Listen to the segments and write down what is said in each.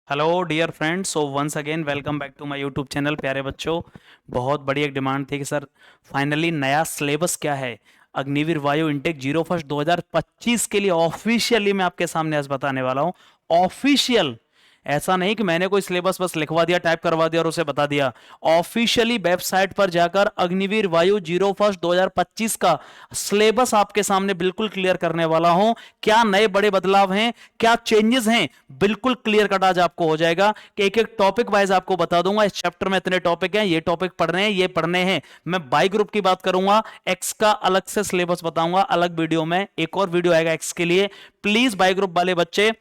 Hello dear friends, so once again welcome back to my YouTube channel. प्यारे बच्चों, बहुत बड़ी एक डिमांड थी कि सर फाइनली नया सिलेबस क्या है अग्निवीर वायु इनटेक 01 2025 के लिए ऑफिशियली मैं आपके सामने आज बताने वाला हूं। ऑफिशियल, ऐसा नहीं कि मैंने कोई सिलेबस बस लिखवा दिया, टाइप करवा दिया और उसे बता दिया। ऑफिशियली वेबसाइट पर जाकर अग्निवीर वायु 01 2025 का सिलेबस आपके सामने बिल्कुल क्लियर करने वाला हूं। क्या नए बड़े बदलाव हैं, क्या चेंजेस हैं, बिल्कुल क्लियर कट आज आपको हो जाएगा कि एक एक टॉपिक वाइज आपको बता दूंगा। इस चैप्टर में इतने टॉपिक हैं, ये टॉपिक पढ़ने हैं, ये पढ़ने हैं। मैं बाई ग्रुप की बात करूंगा, एक्स का अलग से सिलेबस बताऊंगा अलग वीडियो में। एक और वीडियो आएगा एक्स के लिए। प्लीज बाई ग्रुप वाले बच्चे,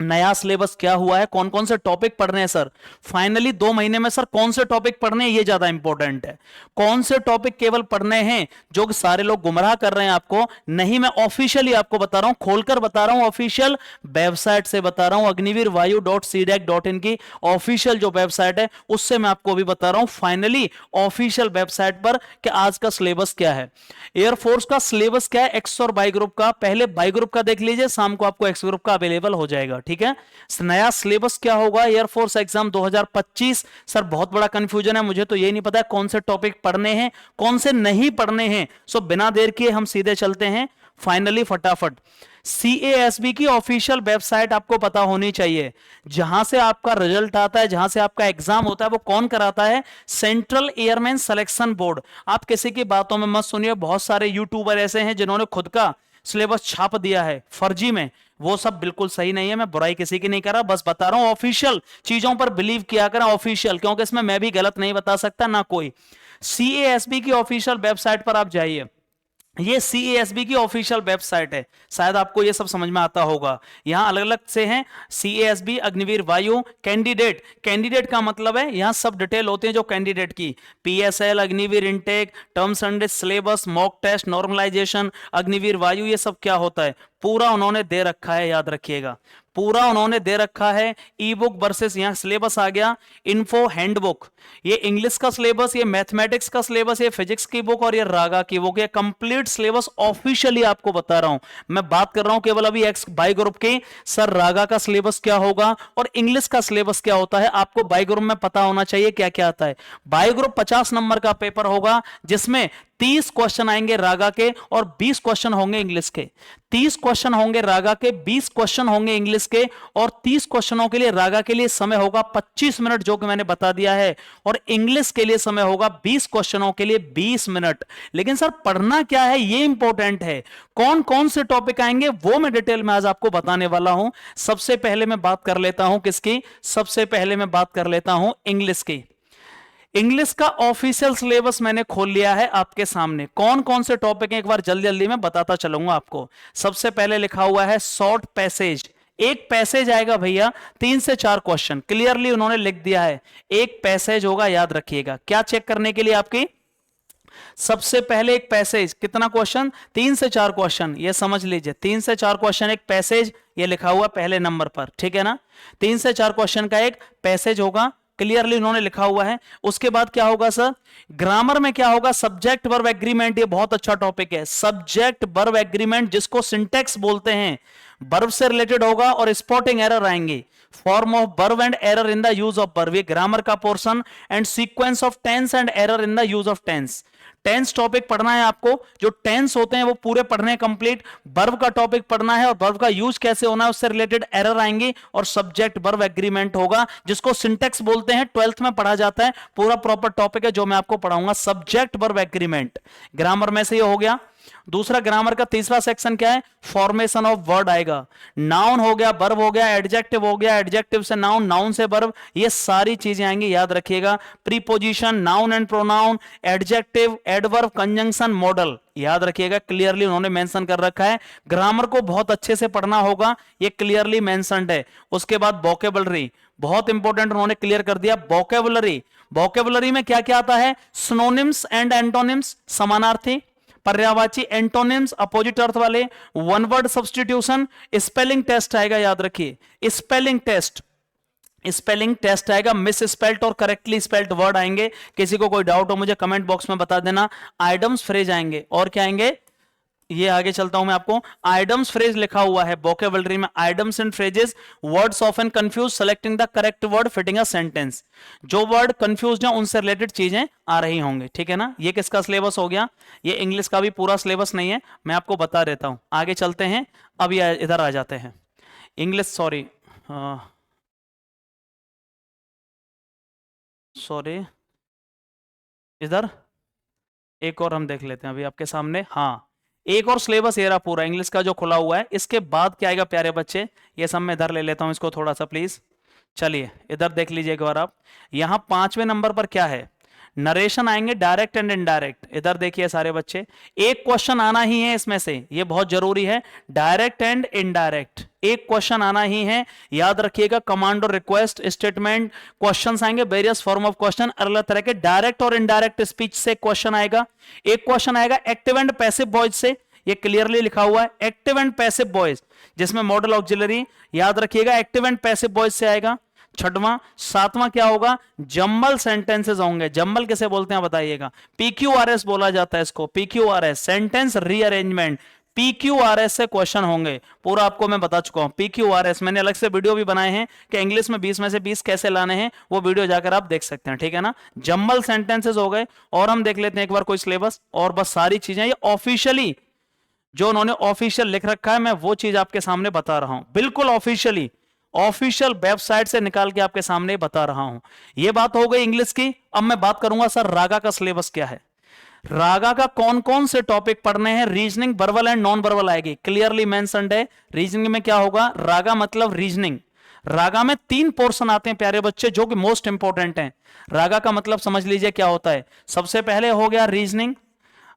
नया सिलेबस क्या हुआ है, कौन कौन से टॉपिक पढ़ने हैं सर, फाइनली 2 महीने में सर कौन से टॉपिक पढ़ने हैं, ये ज्यादा इंपॉर्टेंट है। कौन से टॉपिक केवल पढ़ने हैं, जो कि सारे लोग गुमराह कर रहे हैं आपको। नहीं, मैं ऑफिशियली आपको बता रहा हूं, खोलकर बता रहा हूं, ऑफिशियल वेबसाइट से बता रहा हूं। अग्निवीर वायु .cdac.in की ऑफिशियल जो वेबसाइट है उससे मैं आपको अभी बता रहा हूं फाइनली ऑफिशियल वेबसाइट पर कि आज का सिलेबस क्या है। एयरफोर्स का सिलेबस क्या है, एक्स और बाई ग्रुप का। पहले बाई ग्रुप का देख लीजिए, शाम को आपको एक्स ग्रुप का अवेलेबल हो जाएगा। ठीक है, नया सिलेबस क्या होगा एयरफोर्स एग्जाम 2025। सर बहुत बड़ा कंफ्यूजन है, मुझे तो ये नहीं पता है कौन से टॉपिक पढ़ने हैं, कौन से नहीं पढ़ने हैं। सो बिना देर किए हम सीधे चलते हैं फाइनली फटाफट। CASB की ऑफिशियल वेबसाइट आपको पता होनी चाहिए। जहां से आपका रिजल्ट आता है, जहां से आपका एग्जाम होता है, वो कौन कराता है? Central airman selection board. आप किसी की बातों में मत सुनिए, बहुत सारे यूट्यूबर ऐसे हैं जिन्होंने खुद का सिलेबस छाप दिया है फर्जी में। वो सब बिल्कुल सही नहीं है, मैं बुराई किसी की नहीं कर रहा, बस बता रहा हूं ऑफिशियल चीजों पर बिलीव किया करें, ऑफिशियल, क्योंकि इसमें मैं भी गलत नहीं बता सकता ना कोई। CASB की ऑफिशियल वेबसाइट पर आप जाइए, ये CASB की ऑफिशियल वेबसाइट है, शायद आपको ये सब समझ में आता होगा। यहां अलग अलग से हैं CASB अग्निवीर वायु कैंडिडेट। कैंडिडेट का मतलब है यहां सब डिटेल होते हैं जो कैंडिडेट की, PSL Agniveer intake, terms and syllabus, mock test, normalisation, Agniveer Vayu, ये सब क्या होता है पूरा उन्होंने दे रखा है, याद रखिएगा पूरा उन्होंने दे रखा है। ई बुक वर्सेस यहां सिलेबस आ गया, इन्फो हैंडबुक, ये इंग्लिश का सिलेबस, ये मैथमेटिक्स का सिलेबस, ये फिजिक्स की बुक और ये रागा की बुक, ये कंप्लीट सिलेबस ऑफिशियली आपको बता रहा हूं। मैं बात कर रहा हूं केवल अभी एक्स बाई ग्रुप की। सर रागा का सिलेबस क्या होगा और इंग्लिश का सिलेबस क्या होता है, आपको बाई ग्रुप में पता होना चाहिए क्या क्या आता है। बाई ग्रुप 50 नंबर का पेपर होगा, जिसमें 30 क्वेश्चन आएंगे रागा के और 20 क्वेश्चन होंगे इंग्लिश के। 30 क्वेश्चन होंगे रागा के, 20 क्वेश्चन होंगे इंग्लिश के, और 30 क्वेश्चनों के लिए रागा के लिए समय होगा 25 मिनट, जो कि मैंने बता दिया है, और इंग्लिश के लिए समय होगा 20 क्वेश्चनों के लिए 20 मिनट। लेकिन सर पढ़ना क्या है, ये इंपॉर्टेंट है। कौन कौन से टॉपिक आएंगे वो मैं डिटेल में आज आपको बताने वाला हूं। सबसे पहले मैं बात कर लेता हूं किसकी, सबसे पहले मैं बात कर लेता हूं इंग्लिश की। इंग्लिश का ऑफिशियल सिलेबस मैंने खोल लिया है आपके सामने। कौन कौन से टॉपिक हैं एक बार जल्दी जल्दी मैं बताता चलूंगा आपको। सबसे पहले लिखा हुआ है शॉर्ट पैसेज। एक पैसेज आएगा भैया, 3 से 4 क्वेश्चन क्लियरली उन्होंने लिख दिया है। एक पैसेज होगा, याद रखिएगा। क्या चेक करने के लिए आपकी, सबसे पहले एक पैसेज, कितना क्वेश्चन, 3 से 4 क्वेश्चन, ये समझ लीजिए 3 से 4 क्वेश्चन एक पैसेज, ये लिखा हुआ पहले नंबर पर, ठीक है ना। 3 से 4 क्वेश्चन का एक पैसेज होगा, क्लियरली उन्होंने लिखा हुआ है। उसके बाद क्या होगा सर, ग्रामर में क्या होगा, सब्जेक्ट वर्ब एग्रीमेंट, ये बहुत अच्छा टॉपिक है। सब्जेक्ट वर्ब एग्रीमेंट, जिसको सिंटेक्स बोलते हैं, वर्ब से रिलेटेड होगा और स्पॉटिंग एरर आएंगे, form of verb and error in the use of verb, ये ग्रामर का portion, and sequence of tense and error in the use of tense. Tense topic पढ़ना है आपको, जो टेंस होते हैं वो पूरे पढ़ने कंप्लीट। वर्ब का टॉपिक पढ़ना है और वर्ब का यूज कैसे होना है, उससे रिलेटेड एरर आएंगी, और सब्जेक्ट वर्ब एग्रीमेंट होगा, जिसको सिंटेक्स बोलते हैं, 12th में पढ़ा जाता है। पूरा प्रॉपर टॉपिक है जो मैं आपको पढ़ाऊंगा, सब्जेक्ट वर्ब एग्रीमेंट। ग्रामर में से ये हो गया। दूसरा ग्रामर का तीसरा सेक्शन क्या है, फॉर्मेशन ऑफ वर्ड आएगा। नाउन हो गया, वर्ब हो गया, एडजेक्टिव हो गया, एडजेक्टिव से नाउन, नाउन से वर्ब, ये सारी चीजें आएंगी, याद रखिएगा। Preposition, noun and pronoun, adjective, adverb, conjunction, model, याद रखिएगा, क्लियरली उन्होंने मेंशन कर रखा है। ग्रामर को बहुत अच्छे से पढ़ना होगा, ये क्लियरली मेंशन्ड है। उसके बाद वोकेबलरी, बहुत इंपॉर्टेंट उन्होंने क्लियर कर दिया। वोकेबलरी, वोकेबलरी में क्या क्या आता है, सिनोनिम्स एंड एंटोनिम्स, समानार्थी, पर्यायवाची, एंटोनिम्स अपोजिट अर्थ वाले, one word substitution, spelling test आएगा, याद रखिए स्पेलिंग टेस्ट, स्पेलिंग टेस्ट आएगा, मिस स्पेल्ट और करेक्टली स्पेल्ट वर्ड आएंगे। किसी को कोई डाउट हो मुझे कमेंट बॉक्स में बता देना। आइटम्स फ्रेज आएंगे, और क्या आएंगे, ये आगे चलता हूं मैं आपको। आइडम्स फ्रेज लिखा हुआ है वोकेबलरी में, idioms and phrases, words often confuse, selecting the correct word fitting a sentence. जो वर्ड कंफ्यूज है उनसे रिलेटेड चीजें आ रही होंगी, ठीक है ना। ये किसका सिलेबस हो गया, ये इंग्लिश का भी पूरा सिलेबस नहीं है, मैं आपको बता देता हूं। आगे चलते हैं, अब ये इधर आ जाते हैं इंग्लिश, सॉरी सॉरी, इधर एक और हम देख लेते हैं अभी आपके सामने। हाँ, एक और सिलेबस ये रहा पूरा इंग्लिश का जो खुला हुआ है। इसके बाद क्या आएगा प्यारे बच्चे, ये सब मैं इधर ले लेता हूं इसको थोड़ा सा प्लीज। चलिए इधर देख लीजिए एक बार आप, यहां 5वें नंबर पर क्या है, नरेशन आएंगे, डायरेक्ट एंड इनडायरेक्ट। इधर देखिए सारे बच्चे, एक क्वेश्चन आना ही है इसमें से, ये बहुत जरूरी है, डायरेक्ट एंड इनडायरेक्ट एक क्वेश्चन आना ही है, याद रखिएगा। कमांड और रिक्वेस्ट स्टेटमेंट क्वेश्चंस आएंगे, वेरियस फॉर्म ऑफ क्वेश्चन, अलग तरह के डायरेक्ट और इनडायरेक्ट स्पीच से क्वेश्चन आएगा। एक क्वेश्चन आएगा एक्टिव एंड पैसिव वॉइस से, ये क्लियरली लिखा हुआ है, एक्टिव एंड पैसिव वॉइस, जिसमें मॉडल ऑक्सिलरी, याद रखिएगा एक्टिव एंड पैसिव वॉइस से आएगा। छठवां, सातवां क्या होगा, जम्बल सेंटेंसेस होंगे। जम्बल किसे बोलते हैं बताइएगा, पीक्यूआरएस बोला जाता है इसको, पीक्यूआरएस सेंटेंस रीअरेंजमेंट, पीक्यूआरएस से क्वेश्चन होंगे। पूरा आपको मैं बता चुका हूं पीक्यूआरएस, मैंने अलग से वीडियो भी बनाए हैं कि इंग्लिश में 20 में से 20 कैसे लाने हैं, वो वीडियो जाकर आप देख सकते हैं, ठीक है ना। जम्बल सेंटेंसेस हो गए। और हम देख लेते हैं एक बार कोई सिलेबस, और बस सारी चीजें ये ऑफिशियली जो उन्होंने ऑफिशियल लिख रखा है, मैं वो चीज आपके सामने बता रहा हूं, बिल्कुल ऑफिशियली, ऑफिशियल वेबसाइट से निकाल के आपके सामने बता रहा हूं। ये बात हो गई इंग्लिश की। अब मैं बात करूंगा सर रागा का सिलेबस क्या है, रागा का कौन कौन से टॉपिक पढ़ने हैं। Reasoning verbal and non verbal आएगी, क्लियरली मेंशन्ड है। रीजनिंग में क्या होगा, रागा मतलब रीजनिंग। रागा में 3 पोर्शन आते हैं प्यारे बच्चे, जो कि मोस्ट इंपॉर्टेंट हैं। रागा का मतलब समझ लीजिए क्या होता है। सबसे पहले हो गया रीजनिंग,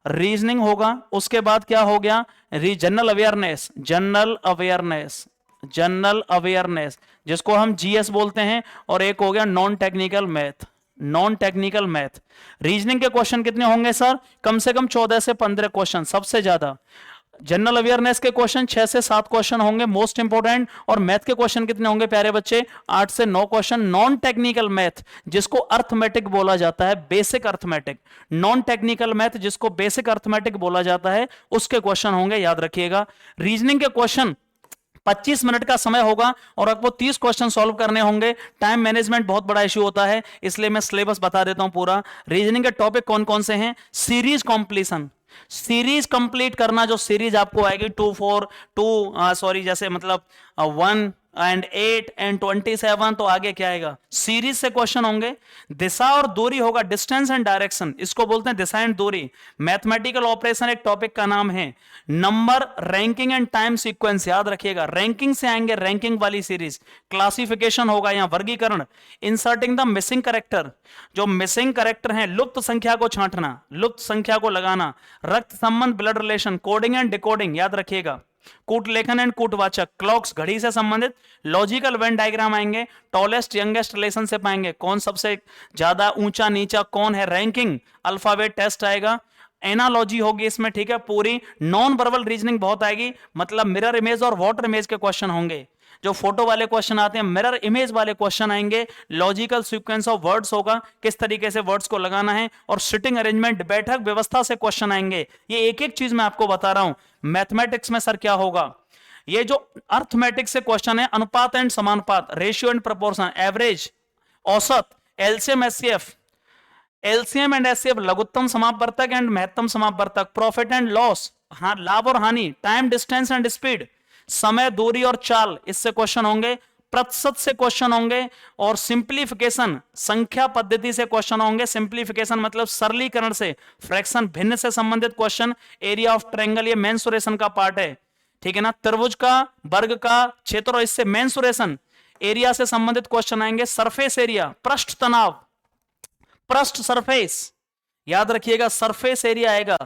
रीजनिंग होगा। उसके बाद क्या हो गया, general awareness, general awareness, general awareness जिसको हम जीएस बोलते हैं। और एक हो गया non technical math, non technical math. Reasoning के क्वेश्चन कितने होंगे सर, कम से कम 14 से 15 क्वेश्चन, सबसे ज्यादा। जनरल अवेयरनेस के क्वेश्चन 6 से 7 क्वेश्चन होंगे मोस्ट इंपोर्टेंट। और मैथ के क्वेश्चन कितने होंगे प्यारे बच्चे, 8 से 9 क्वेश्चन। नॉन टेक्निकल मैथ जिसको अर्थमेटिक बोला जाता है, basic arithmetic, non technical math जिसको बेसिक अर्थमेटिक बोला जाता है, उसके क्वेश्चन होंगे, याद रखिएगा। रीजनिंग के क्वेश्चन 25 मिनट का समय होगा और आपको 30 क्वेश्चन सॉल्व करने होंगे। टाइम मैनेजमेंट बहुत बड़ा इश्यू होता है, इसलिए मैं सिलेबस बता देता हूं पूरा। रीजनिंग के टॉपिक कौन कौन से हैं, सीरीज कॉम्प्लीशन, सीरीज कंप्लीट करना, जो सीरीज आपको आएगी 2 4 2 सॉरी जैसे मतलब 1 एंड 8 एंड 27, तो आगे क्या आएगा, सीरीज से क्वेश्चन होंगे। दिशा और दूरी होगा, डिस्टेंस एंड डायरेक्शन, इसको बोलते हैं दिशा एंड दूरी। मैथमेटिकल ऑपरेशन एक टॉपिक का नाम है। Number, ranking and time sequence, याद रखिएगा, रैंकिंग से आएंगे, रैंकिंग वाली सीरीज। क्लासिफिकेशन होगा यहां, वर्गीकरण। इंसर्टिंग द मिसिंग करेक्टर, जो मिसिंग करेक्टर हैं, लुप्त संख्या को छांटना, लुप्त संख्या को लगाना। रक्त संबंध, blood relation, coding and decoding, याद रखिएगा। कूट लेखन एंड कूटवाचक, क्लॉक्स, घड़ी से संबंधित। लॉजिकल वेन डायग्राम आएंगे। टॉलेस्ट यंगेस्ट रिलेशनशिप आएंगे, कौन सबसे ज्यादा ऊंचा नीचा कौन है, रैंकिंग। अल्फाबेट टेस्ट आएगा। एनालॉजी होगी इसमें, ठीक है पूरी। नॉन वर्बल रीजनिंग बहुत आएगी, मतलब मिरर इमेज और वाटर इमेज के क्वेश्चन होंगे। जो फोटो वाले क्वेश्चन आते हैं, मिरर इमेज वाले क्वेश्चन आएंगे। लॉजिकल सीक्वेंस ऑफ वर्ड्स होगा, किस तरीके से वर्ड्स को लगाना है। और सिटिंग अरेंजमेंट, बैठक व्यवस्था से क्वेश्चन आएंगे। ये एक एक चीज मैं आपको बता रहा हूं। मैथमेटिक्स में सर क्या होगा, ये जो अर्थमेटिक्स से क्वेश्चन है, अनुपात एंड समानुपात, रेशियो एंड प्रोपोर्शन, एवरेज, औसत, LCM HCF, LCM and HCF, लघुत्तम समापवर्तक एंड महत्तम समापवर्तक, प्रॉफिट एंड लॉस, हाँ लाभ और हानि, टाइम, डिस्टेंस एंड स्पीड, समय, दूरी और चाल, इससे क्वेश्चन होंगे। प्रतिशत से क्वेश्चन होंगे। और सिंप्लीफिकेशन, संख्या पद्धति से क्वेश्चन होंगे। सिंप्लीफिकेशन मतलब सरलीकरण से, फ्रैक्शन, भिन्न से संबंधित क्वेश्चन। एरिया ऑफ ट्रायंगल, ये मेंसुरेशन का पार्ट है, ठीक है ना। त्रिभुज का, वर्ग का, क्षेत्र, और इससे मेंसुरेशन, एरिया से संबंधित क्वेश्चन आएंगे। सरफेस एरिया, पृष्ठ तनाव, पृष्ठ सरफेस, याद रखिएगा सरफेस एरिया आएगा,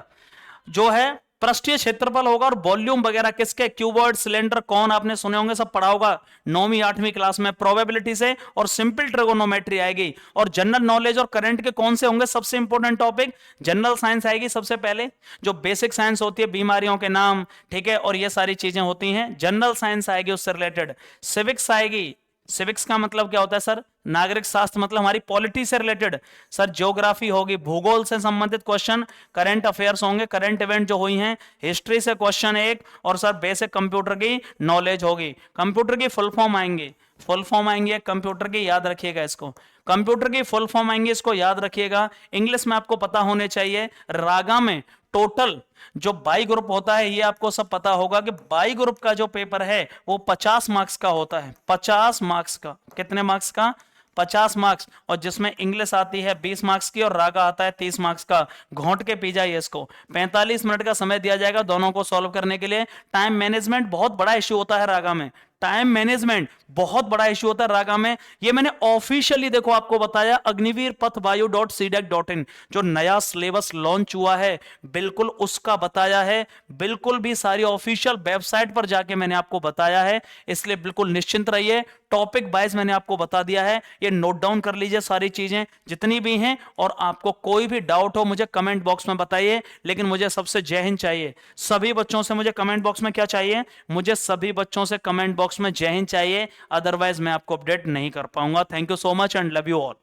जो है पृष्ठीय क्षेत्रफल होगा। और वॉल्यूम वगैरह किसके, क्यूबॉइड, सिलेंडर, कौन आपने सुने होंगे, सब पढ़ा होगा 9वीं 8वीं क्लास में। प्रोबेबिलिटी से और सिंपल ट्रिगोनोमेट्री आएगी। और जनरल नॉलेज और करंट के कौन से होंगे, सबसे इंपॉर्टेंट टॉपिक जनरल साइंस आएगी सबसे पहले, जो बेसिक साइंस होती है, बीमारियों के नाम, ठीक है, और ये सारी चीजें होती हैं, जनरल साइंस आएगी उससे रिलेटेड। सिविक्स आएगी, सिविक्स का मतलब क्या होता है सर? नागरिक शास्त्र मतलब हमारी पॉलिटी से रिलेटेड। सर ज्योग्राफी होगी, भूगोल से संबंधित क्वेश्चन, करंट अफेयर्स होंगे, करंट इवेंट जो हुई हैं, हिस्ट्री से क्वेश्चन एक, और सर बेसिक कंप्यूटर की नॉलेज होगी। कंप्यूटर की फुल फॉर्म आएंगी, फुल फॉर्म आएंगे कंप्यूटर की, याद रखिएगा इसको। कंप्यूटर की फुल फॉर्म आएंगे, इसको याद रखिएगा। इंग्लिश में आपको पता होने चाहिए। रागा में टोटल जो बाई ग्रुप होता है, ये आपको सब पता होगा कि बाई ग्रुप का जो पेपर है वो 50 मार्क्स का होता है। 50 मार्क्स का, कितने मार्क्स का? 50 मार्क्स। और जिसमें इंग्लिश आती है 20 मार्क्स की और रागा आता है 30 मार्क्स का। घोंट के पी जाइए इसको। 45 मिनट का समय दिया जाएगा दोनों को सॉल्व करने के लिए। टाइम मैनेजमेंट बहुत बड़ा इश्यू होता है रागा में, टाइम मैनेजमेंट बहुत बड़ा इश्यू होता है रागा में। ये मैंने ऑफिशियली देखो आपको बताया, अग्निवीर पथ वायु .cdec.in जो नया सिलेबस लॉन्च हुआ है, बिल्कुल उसका बताया है। बिल्कुल भी सारी ऑफिशियल वेबसाइट पर जाके मैंने आपको बताया है, इसलिए बिल्कुल निश्चिंत रहिए। टॉपिक वाइज मैंने आपको बता दिया है, ये नोट डाउन कर लीजिए सारी चीजें जितनी भी हैं। और आपको कोई भी डाउट हो मुझे कमेंट बॉक्स में बताइए। लेकिन मुझे सबसे जय हिंद चाहिए सभी बच्चों से। मुझे कमेंट बॉक्स में क्या चाहिए? मुझे सभी बच्चों से कमेंट बॉक्स में जय हिंद चाहिए, अदरवाइज मैं आपको अपडेट नहीं कर पाऊंगा। Thank you so much and love you all.